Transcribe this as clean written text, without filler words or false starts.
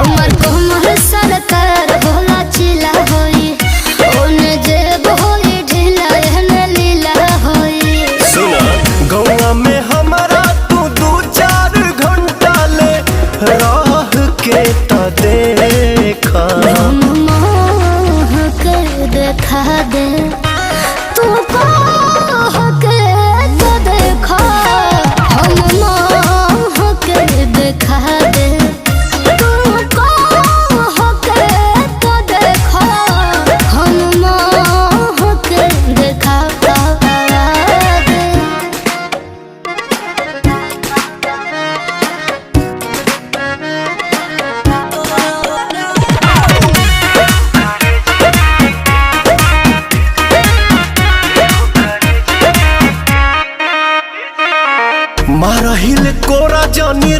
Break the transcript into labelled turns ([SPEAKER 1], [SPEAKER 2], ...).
[SPEAKER 1] हमर कोमल सरकार भोला चिला होई ओने जेब होई ढीला एहने लीला होई।
[SPEAKER 2] सुना गौवा में हमारा तू 2-4 घंटा ले राह के ता देखा
[SPEAKER 1] मोह के देखा दे तू कह के तो देखा हम मोह के देखा दे तू कह के तो देखा हम मोह के देखा दे।
[SPEAKER 2] मारहिल कोरा जानी